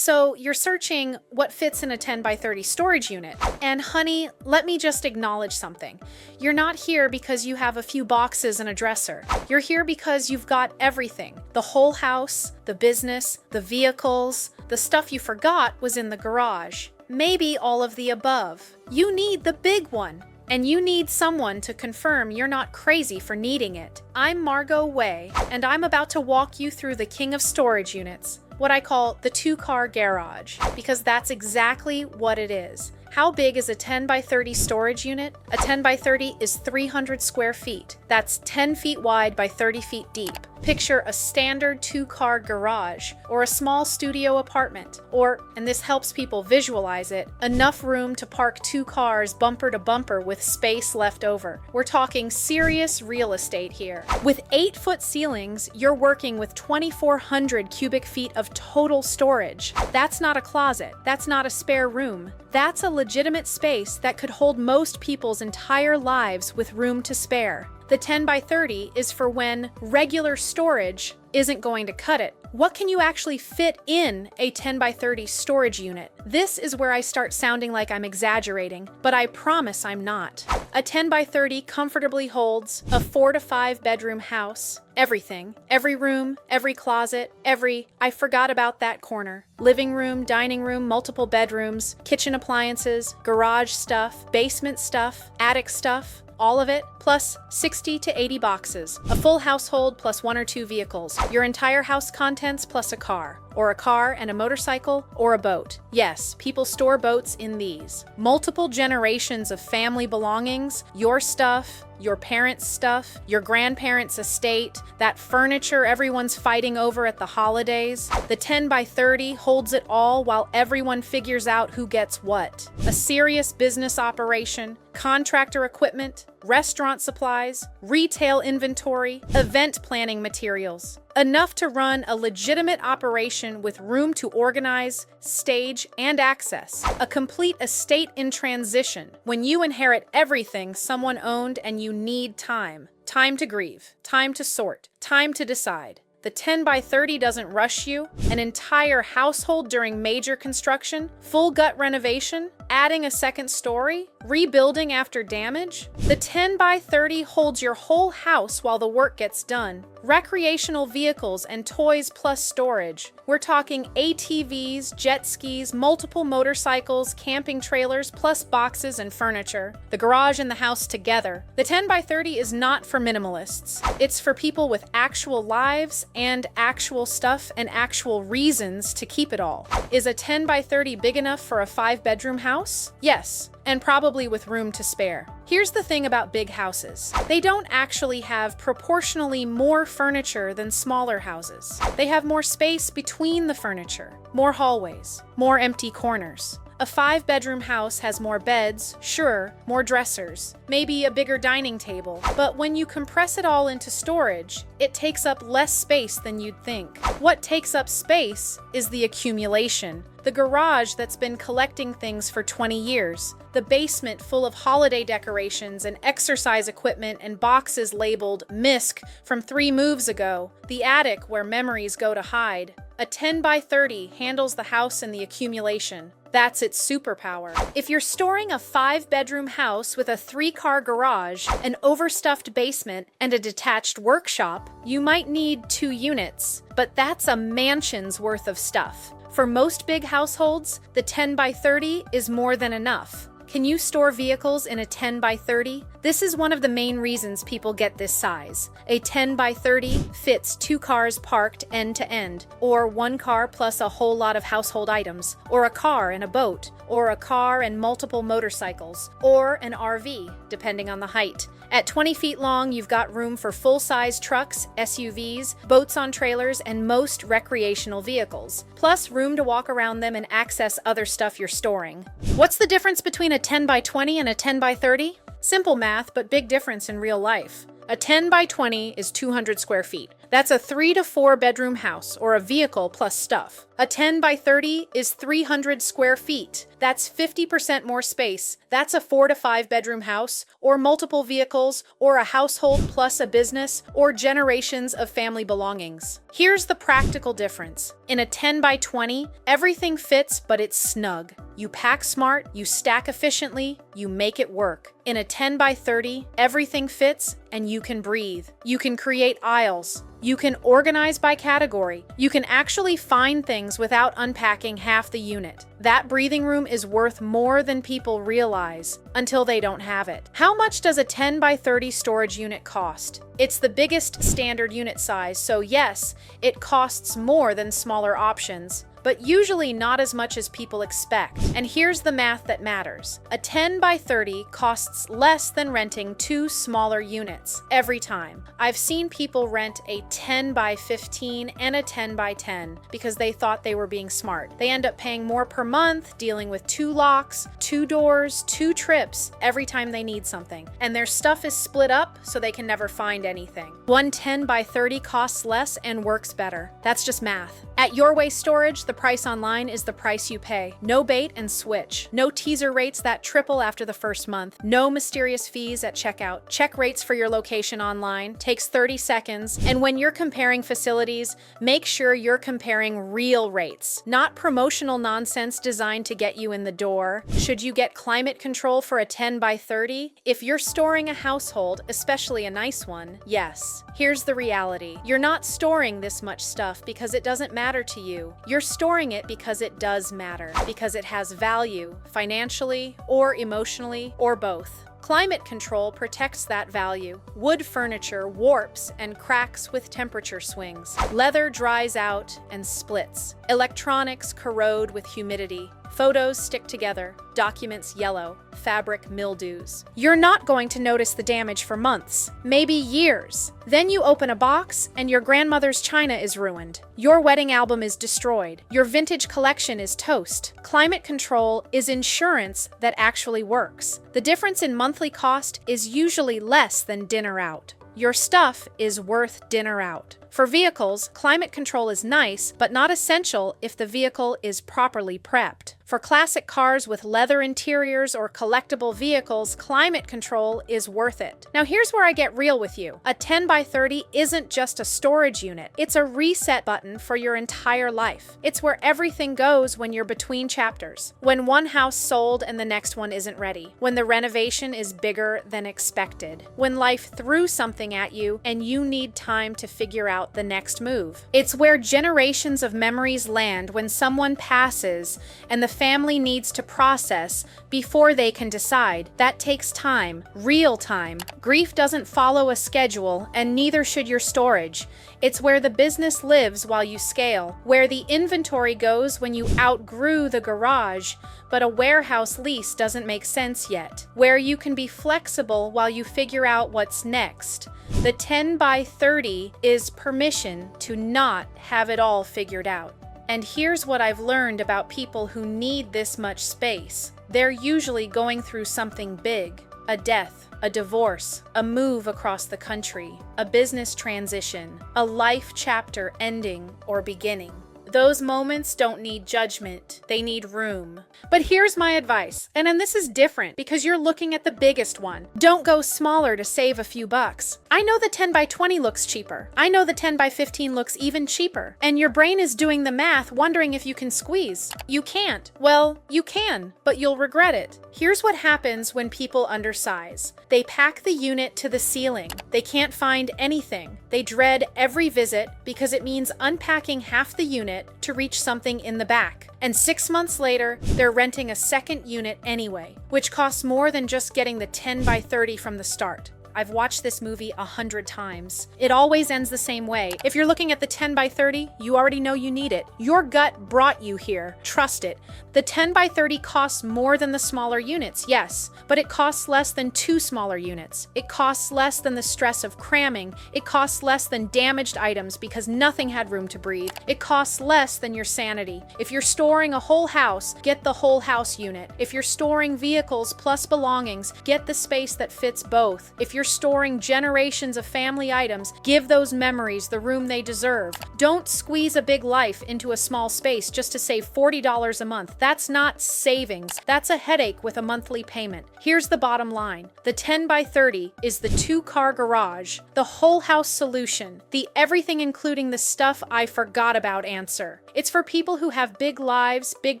So you're searching what fits in a 10 by 30 storage unit. And honey, let me just acknowledge something. You're not here because you have a few boxes and a dresser. You're here because you've got everything. The whole house, the business, the vehicles. The stuff you forgot was in the garage. Maybe all of the above. You need the big one. And you need someone to confirm you're not crazy for needing it. I'm Margot Way, and I'm about to walk you through the king of storage units, what I call the two-car garage, because that's exactly what it is. How big is a 10 by 30 storage unit? A 10 by 30 is 300 square feet. That's 10 feet wide by 30 feet deep. Picture a standard two-car garage or a small studio apartment, or, and this helps people visualize it, enough room to park two cars bumper to bumper with space left over. We're talking serious real estate here. With 8-foot ceilings, you're working with 2,400 cubic feet of total storage. That's not a closet. That's not a spare room. That's a legitimate space that could hold most people's entire lives with room to spare. The 10 by 30 is for when regular storage isn't going to cut it. What can you actually fit in a 10 by 30 storage unit? This is where I start sounding like I'm exaggerating, but I promise I'm not. A 10 by 30 comfortably holds a 4 to 5 bedroom house, everything, every room, every closet, I forgot about that corner. Living room, dining room, multiple bedrooms, kitchen appliances, garage stuff, basement stuff, attic stuff, all of it, plus 60 to 80 boxes. A full household plus 1 or 2 vehicles. Your entire house contents plus a car. Or a car and a motorcycle, or a boat. Yes, people store boats in these. Multiple generations of family belongings, your stuff, your parents' stuff, your grandparents' estate, that furniture everyone's fighting over at the holidays. The 10 by 30 holds it all while everyone figures out who gets what. A serious business operation, contractor equipment, restaurant supplies, retail inventory, event planning materials. Enough to run a legitimate operation with room to organize, stage, and access. A complete estate in transition when you inherit everything someone owned and you need time. Time to grieve, time to sort, time to decide. The 10 by 30 doesn't rush you. An entire household during major construction, full gut renovation, adding a second story, rebuilding after damage. The 10 by 30 holds your whole house while the work gets done. Recreational vehicles and toys plus storage. We're talking ATVs, jet skis, multiple motorcycles, camping trailers, plus boxes and furniture. The garage and the house together. The 10 by 30 is not for minimalists. It's for people with actual lives and actual stuff and actual reasons to keep it all. Is a 10 by 30 big enough for a 5-bedroom house? Yes, and probably with room to spare. Here's the thing about big houses. They don't actually have proportionally more furniture than smaller houses. They have more space between the furniture, more hallways, more empty corners. A 5-bedroom house has more beds, sure, more dressers, maybe a bigger dining table, but when you compress it all into storage, it takes up less space than you'd think. What takes up space is the accumulation. The garage that's been collecting things for 20 years. The basement full of holiday decorations and exercise equipment and boxes labeled MISC from 3 moves ago. The attic where memories go to hide. A 10 by 30 handles the house and the accumulation. That's its superpower. If you're storing a 5-bedroom house with a 3-car garage, an overstuffed basement, and a detached workshop, you might need 2 units, but that's a mansion's worth of stuff. For most big households, the 10 by 30 is more than enough. Can you store vehicles in a 10 by 30? This is one of the main reasons people get this size. A 10 by 30 fits 2 cars parked end to end, or 1 car plus a whole lot of household items, or a car and a boat, or a car and multiple motorcycles, or an RV, depending on the height. At 20 feet long, you've got room for full-size trucks, SUVs, boats on trailers, and most recreational vehicles, plus room to walk around them and access other stuff you're storing. What's the difference between a 10 by 20 and a 10 by 30? Simple math, but big difference in real life. A 10 by 20 is 200 square feet. That's a 3 to 4 bedroom house or a vehicle plus stuff. A 10 by 30 is 300 square feet. That's 50% more space. That's a 4 to 5 bedroom house or multiple vehicles or a household plus a business or generations of family belongings. Here's the practical difference. In a 10 by 20, everything fits, but it's snug. You pack smart, you stack efficiently, you make it work. In a 10 by 30, everything fits and you can breathe. You can create aisles. You can organize by category. You can actually find things without unpacking half the unit. That breathing room is worth more than people realize until they don't have it. How much does a 10 by 30 storage unit cost? It's the biggest standard unit size, so yes, it costs more than smaller options, but usually not as much as people expect. And here's the math that matters. A 10 by 30 costs less than renting 2 smaller units every time. I've seen people rent a 10 by 15 and a 10 by 10 because they thought they were being smart. They end up paying more per month, dealing with 2 locks, 2 doors, 2 trips every time they need something. And their stuff is split up so they can never find anything. One 10 by 30 costs less and works better. That's just math. At Your Way Storage, the price online is the price you pay. No bait and switch. No teaser rates that triple after the first month. No mysterious fees at checkout. Check rates for your location online. Takes 30 seconds. And when you're comparing facilities, make sure you're comparing real rates, not promotional nonsense designed to get you in the door. Should you get climate control for a 10 by 30? If you're storing a household, especially a nice one, yes. Here's the reality. You're not storing this much stuff because it doesn't matter to you. You're storing it because it does matter, because it has value, financially or emotionally, or both. Climate control protects that value. Wood furniture warps and cracks with temperature swings. Leather dries out and splits. Electronics corrode with humidity. Photos stick together. Documents yellow. Fabric mildews. You're not going to notice the damage for months, maybe years. Then you open a box and your grandmother's china is ruined. Your wedding album is destroyed. Your vintage collection is toast. Climate control is insurance that actually works. The difference in monthly cost is usually less than dinner out. Your stuff is worth dinner out. For vehicles, climate control is nice, but not essential if the vehicle is properly prepped. For classic cars with leather interiors or collectible vehicles, climate control is worth it. Now here's where I get real with you. A 10 by 30 isn't just a storage unit. It's a reset button for your entire life. It's where everything goes when you're between chapters. When one house sold and the next one isn't ready. When the renovation is bigger than expected. When life threw something at you and you need time to figure out the next move. It's where generations of memories land when someone passes and the family needs to process before they can decide. That takes time, real time. Grief doesn't follow a schedule, and neither should your storage. It's where the business lives while you scale, where the inventory goes when you outgrew the garage, but a warehouse lease doesn't make sense yet, where you can be flexible while you figure out what's next. The 10 by 30 is permission to not have it all figured out. And here's what I've learned about people who need this much space. They're usually going through something big, a death, a divorce, a move across the country, a business transition, a life chapter ending or beginning. Those moments don't need judgment, they need room. But here's my advice, and this is different because you're looking at the biggest one. Don't go smaller to save a few bucks. I know the 10 by 20 looks cheaper. I know the 10 by 15 looks even cheaper. And your brain is doing the math, wondering if you can squeeze. You can't. Well, you can, but you'll regret it. Here's what happens when people undersize. They pack the unit to the ceiling. They can't find anything. They dread every visit because it means unpacking half the unit to reach something in the back. And 6 months later, they're renting a second unit anyway, which costs more than just getting the 10 by 30 from the start. I've watched this movie 100 times. It always ends the same way. If you're looking at the 10 by 30, you already know you need it. Your gut brought you here. Trust it. The 10 by 30 costs more than the smaller units, yes, but it costs less than 2 smaller units. It costs less than the stress of cramming. It costs less than damaged items because nothing had room to breathe. It costs less than your sanity. If you're storing a whole house, get the whole house unit. If you're storing vehicles plus belongings, get the space that fits both. If you're you're storing generations of family items, give those memories the room they deserve. Don't squeeze a big life into a small space just to save $40 a month. That's not savings. That's a headache with a monthly payment. Here's the bottom line. The 10 by 30 is the 2-car garage, the whole house solution, the everything including the stuff I forgot about answer. It's for people who have big lives, big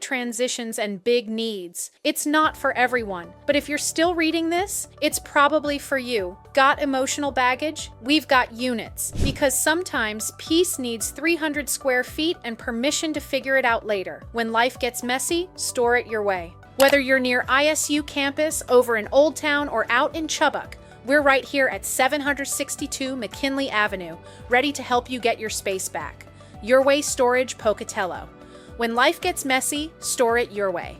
transitions, and big needs. It's not for everyone, but if you're still reading this, it's probably for you. Got emotional baggage? We've got units. Because sometimes peace needs 300 square feet and permission to figure it out later. When life gets messy, store it your way. Whether you're near ISU campus, over in Old Town, or out in Chubbuck, we're right here at 762 McKinley Avenue, ready to help you get your space back. Your Way Storage, Pocatello. When life gets messy, store it your way.